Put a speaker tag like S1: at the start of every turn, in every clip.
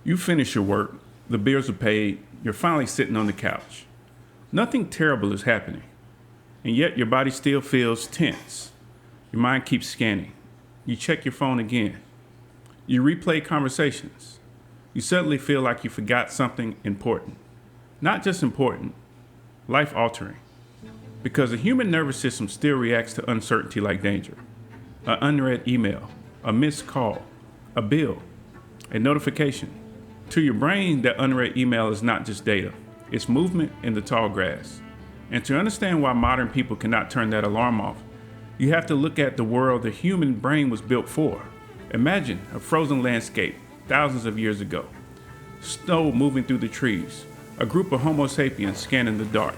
S1: You finish your work, the bills are paid, you're finally sitting on the couch. Nothing terrible is happening, and yet your body still feels tense. Your mind keeps scanning. You check your phone again. You replay conversations. You suddenly feel like you forgot something important. Not just important, life-altering. Because the human nervous system still reacts to uncertainty like danger. An unread email, a missed call, a bill, a notification. To your brain, that unread email is not just data. It's movement in the tall grass. And to understand why modern people cannot turn that alarm off, you have to look at the world the human brain was built for. Imagine a frozen landscape thousands of years ago. Snow moving through the trees. A group of Homo sapiens scanning the dark,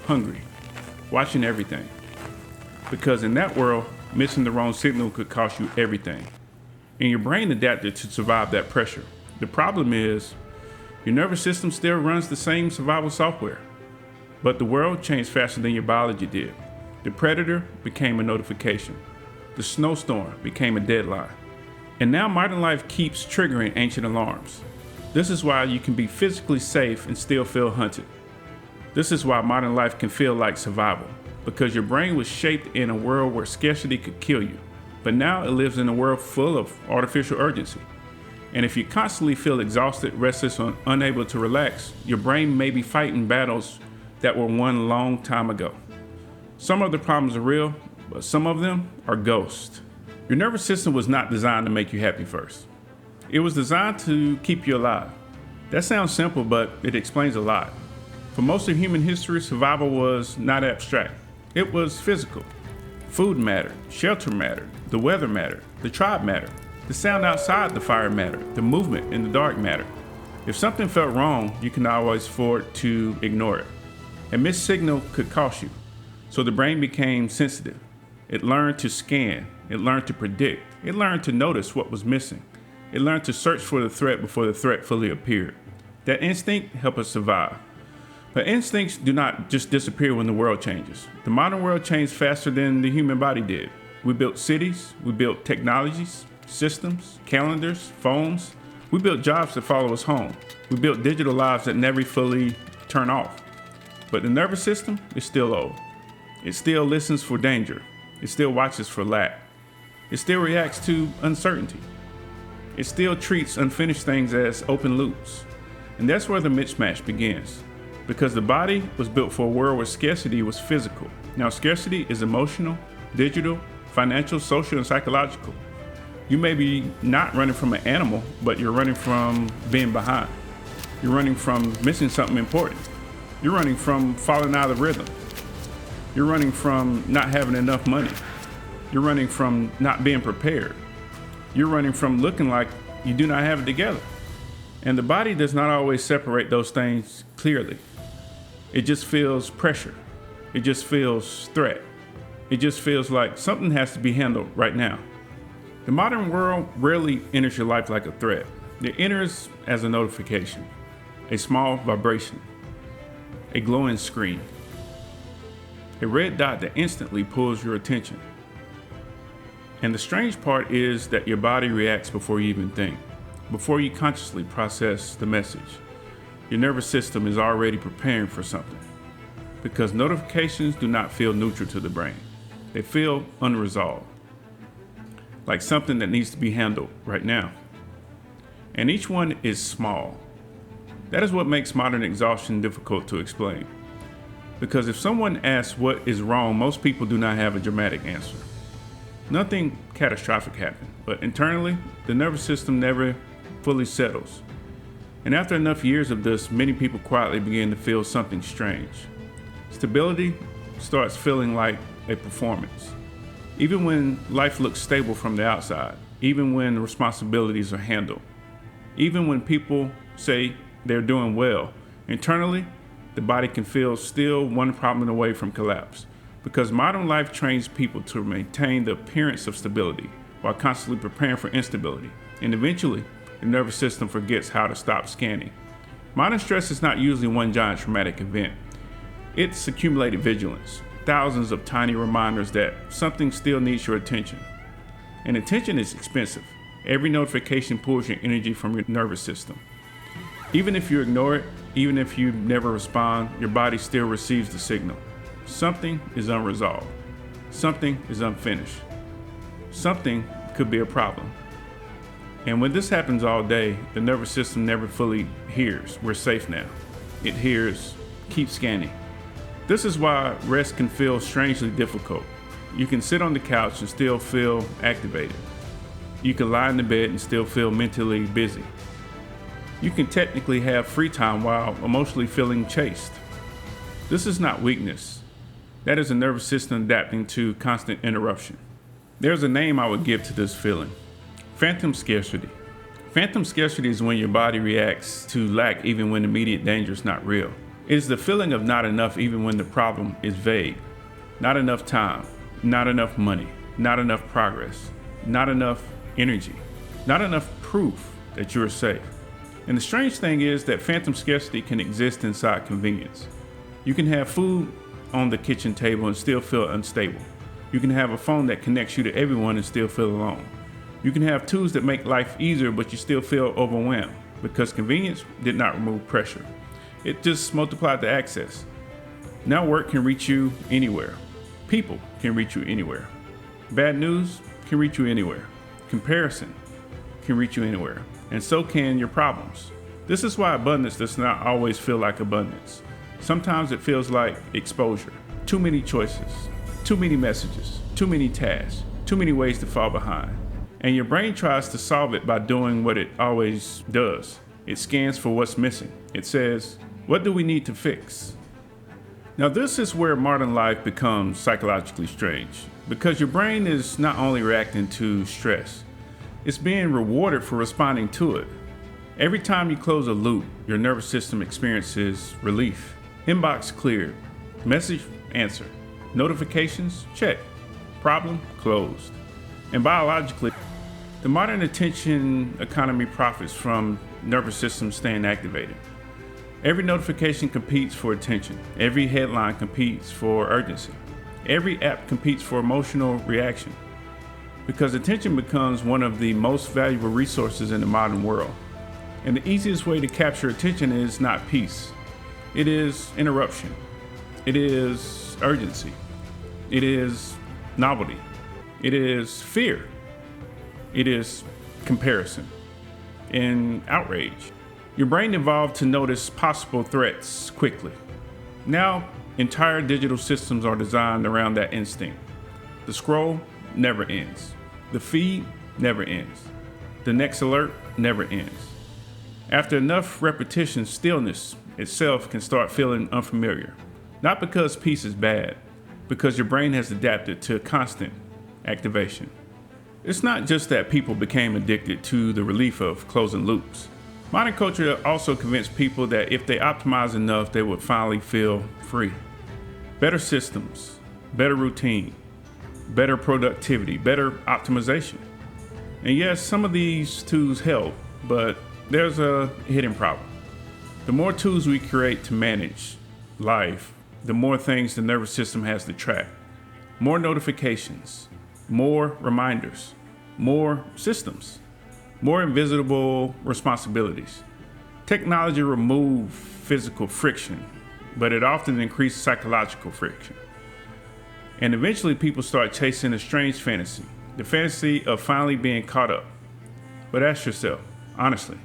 S1: hungry, watching everything. Because in that world, missing the wrong signal could cost you everything. And your brain adapted to survive that pressure. The problem is, your nervous system still runs the same survival software. But the world changed faster than your biology did. The predator became a notification. The snowstorm became a deadline. And now modern life keeps triggering ancient alarms. This is why you can be physically safe and still feel hunted. This is why modern life can feel like survival, because your brain was shaped in a world where scarcity could kill you. But now it lives in a world full of artificial urgency. And if you constantly feel exhausted, restless, or unable to relax, your brain may be fighting battles that were won a long time ago. Some of the problems are real, but some of them are ghosts. Your nervous system was not designed to make you happy first. It was designed to keep you alive. That sounds simple, but it explains a lot. For most of human history, survival was not abstract. It was physical. Food mattered, shelter mattered, the weather mattered, the tribe mattered, the sound outside the fire mattered, the movement in the dark mattered. If something felt wrong, you can always afford to ignore it. A missed signal could cost you. So the brain became sensitive. It learned to scan. It learned to predict. It learned to notice what was missing. It learned to search for the threat before the threat fully appeared. That instinct helped us survive. But instincts do not just disappear when the world changes. The modern world changed faster than the human body did. We built cities, we built technologies, systems, calendars, phones. We built jobs that follow us home. We built digital lives that never fully turn off. But the nervous system is still old. It still listens for danger. It still watches for lack. It still reacts to uncertainty. It still treats unfinished things as open loops. And that's where the mismatch begins. Because the body was built for a world where scarcity was physical. Now, scarcity is emotional, digital, financial, social, and psychological. You may be not running from an animal, but you're running from being behind. You're running from missing something important. You're running from falling out of rhythm. You're running from not having enough money. You're running from not being prepared. You're running from looking like you do not have it together. And the body does not always separate those things clearly. It just feels pressure. It just feels threat. It just feels like something has to be handled right now. The modern world rarely enters your life like a threat. It enters as a notification, a small vibration, a glowing screen, a red dot that instantly pulls your attention. And the strange part is that your body reacts before you even think, before you consciously process the message. Your nervous system is already preparing for something, because notifications do not feel neutral to the brain. They feel unresolved, like something that needs to be handled right now. And each one is small. That is what makes modern exhaustion difficult to explain. Because if someone asks what is wrong, most people do not have a dramatic answer. Nothing catastrophic happened, but internally, the nervous system never fully settles. And after enough years of this, many people quietly begin to feel something strange. Stability starts feeling like a performance. Even when life looks stable from the outside, even when responsibilities are handled, even when people say they're doing well, internally, the body can feel still one problem away from collapse. Because modern life trains people to maintain the appearance of stability while constantly preparing for instability. And eventually, the nervous system forgets how to stop scanning. Modern stress is not usually one giant traumatic event. It's accumulated vigilance, thousands of tiny reminders that something still needs your attention. And attention is expensive. Every notification pulls your energy from your nervous system. Even if you ignore it, even if you never respond, your body still receives the signal. Something is unresolved. Something is unfinished. Something could be a problem. And when this happens all day, the nervous system never fully hears, we're safe now. It hears, keep scanning. This is why rest can feel strangely difficult. You can sit on the couch and still feel activated. You can lie in the bed and still feel mentally busy. You can technically have free time while emotionally feeling chased. This is not weakness. That is a nervous system adapting to constant interruption. There's a name I would give to this feeling: phantom scarcity. Phantom scarcity is when your body reacts to lack even when immediate danger is not real. It is the feeling of not enough even when the problem is vague. Not enough time, not enough money, not enough progress, not enough energy, not enough proof that you are safe. And the strange thing is that phantom scarcity can exist inside convenience. You can have food on the kitchen table and still feel unstable. You can have a phone that connects you to everyone and still feel alone. You can have tools that make life easier, but you still feel overwhelmed because convenience did not remove pressure. It just multiplied the access. Now work can reach you anywhere. People can reach you anywhere. Bad news can reach you anywhere. Comparison can reach you anywhere. And so can your problems. This is why abundance does not always feel like abundance. Sometimes it feels like exposure. Too many choices, too many messages, too many tasks, too many ways to fall behind. And your brain tries to solve it by doing what it always does. It scans for what's missing. It says, what do we need to fix? Now this is where modern life becomes psychologically strange, because your brain is not only reacting to stress, it's being rewarded for responding to it. Every time you close a loop, your nervous system experiences relief. Inbox cleared, message answered, notifications checked, problem closed. And biologically, the modern attention economy profits from nervous system staying activated. Every notification competes for attention. Every headline competes for urgency. Every app competes for emotional reaction. Because attention becomes one of the most valuable resources in the modern world. And the easiest way to capture attention is not peace. It is interruption. It is urgency. It is novelty. It is fear. It is comparison and outrage. Your brain evolved to notice possible threats quickly. Now, entire digital systems are designed around that instinct. The scroll never ends. The feed never ends. The next alert never ends. After enough repetition, stillness itself can start feeling unfamiliar. Not because peace is bad, because your brain has adapted to constant activation. It's not just that people became addicted to the relief of closing loops. Modern culture also convinced people that if they optimize enough, they would finally feel free. Better systems, better routine, better productivity, better optimization. And yes, some of these tools help, but there's a hidden problem. The more tools we create to manage life, the more things the nervous system has to track. More notifications, more reminders, more systems, more invisible responsibilities. Technology removes physical friction, but it often increases psychological friction. And eventually people start chasing a strange fantasy, the fantasy of finally being caught up. But ask yourself, honestly,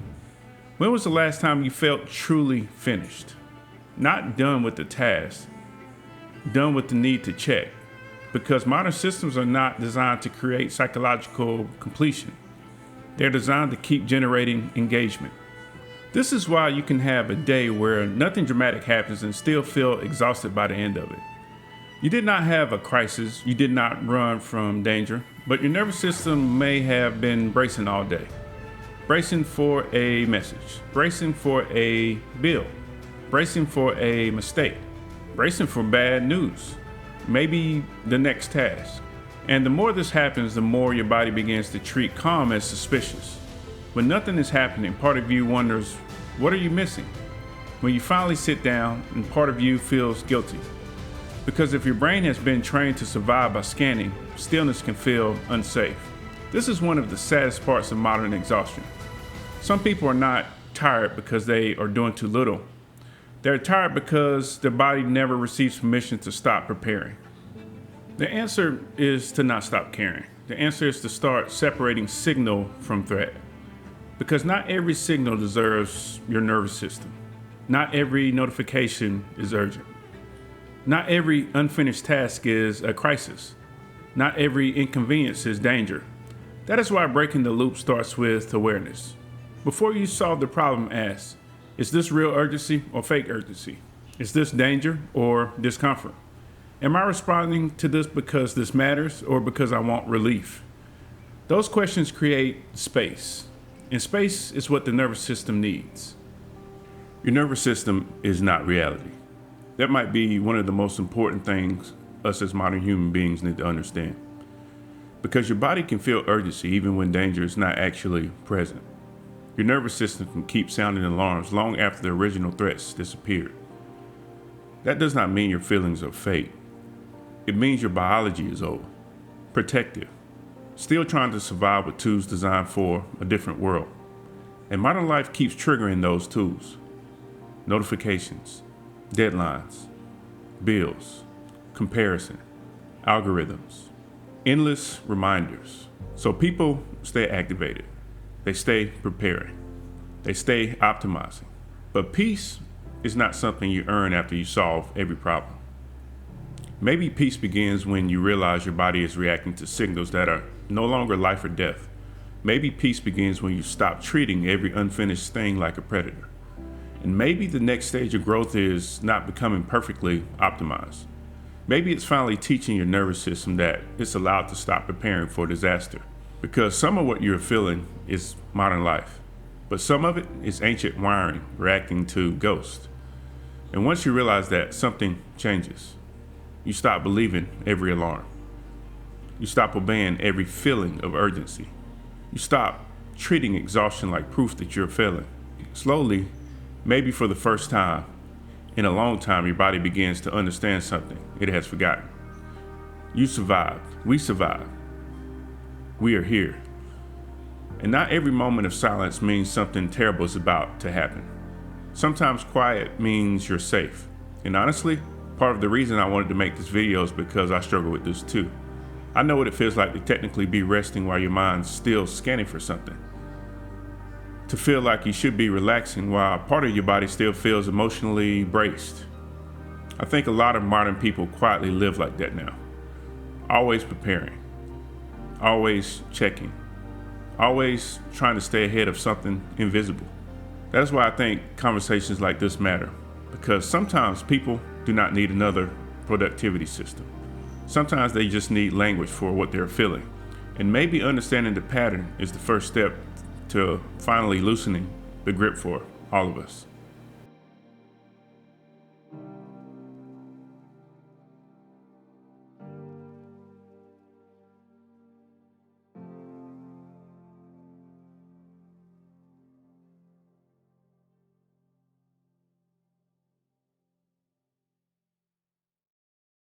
S1: when was the last time you felt truly finished? Not done with the task, done with the need to check. Because modern systems are not designed to create psychological completion. They're designed to keep generating engagement. This is why you can have a day where nothing dramatic happens and still feel exhausted by the end of it. You did not have a crisis, you did not run from danger, but your nervous system may have been bracing all day. Bracing for a message, bracing for a bill, bracing for a mistake, bracing for bad news, maybe the next task. And the more this happens, the more your body begins to treat calm as suspicious. When nothing is happening, part of you wonders, what are you missing? When you finally sit down, and part of you feels guilty. Because if your brain has been trained to survive by scanning, stillness can feel unsafe. This is one of the saddest parts of modern exhaustion. Some people are not tired because they are doing too little. They're tired because their body never receives permission to stop preparing. The answer is to not stop caring. The answer is to start separating signal from threat. Because not every signal deserves your nervous system. Not every notification is urgent. Not every unfinished task is a crisis. Not every inconvenience is danger. That is why breaking the loop starts with awareness. Before you solve the problem, ask, is this real urgency or fake urgency? Is this danger or discomfort? Am I responding to this because this matters or because I want relief? Those questions create space, and space is what the nervous system needs. Your nervous system is not reality. That might be one of the most important things us as modern human beings need to understand. Because your body can feel urgency even when danger is not actually present. Your nervous system can keep sounding alarms long after the original threats disappeared. That does not mean your feelings are fake. It means your biology is old, protective, still trying to survive with tools designed for a different world. And modern life keeps triggering those tools. Notifications, deadlines, bills, comparison, algorithms, endless reminders. So people stay activated. They stay preparing. They stay optimizing. But peace is not something you earn after you solve every problem. Maybe peace begins when you realize your body is reacting to signals that are no longer life or death. Maybe peace begins when you stop treating every unfinished thing like a predator. And maybe the next stage of growth is not becoming perfectly optimized. Maybe it's finally teaching your nervous system that it's allowed to stop preparing for disaster. Because some of what you're feeling is modern life, but some of it is ancient wiring reacting to ghosts. And once you realize that, something changes. You stop believing every alarm. You stop obeying every feeling of urgency. You stop treating exhaustion like proof that you're failing. Slowly, maybe for the first time in a long time, your body begins to understand something it has forgotten. You survived. We survived. We are here. And not every moment of silence means something terrible is about to happen. Sometimes quiet means you're safe. And honestly, part of the reason I wanted to make this video is because I struggle with this too. I know what it feels like to technically be resting while your mind's still scanning for something. To feel like you should be relaxing while part of your body still feels emotionally braced. I think a lot of modern people quietly live like that now. Always preparing. Always checking. Always trying to stay ahead of something invisible. That's why I think conversations like this matter. Because sometimes people do not need another productivity system. Sometimes they just need language for what they're feeling. And maybe understanding the pattern is the first step to finally loosening the grip for all of us.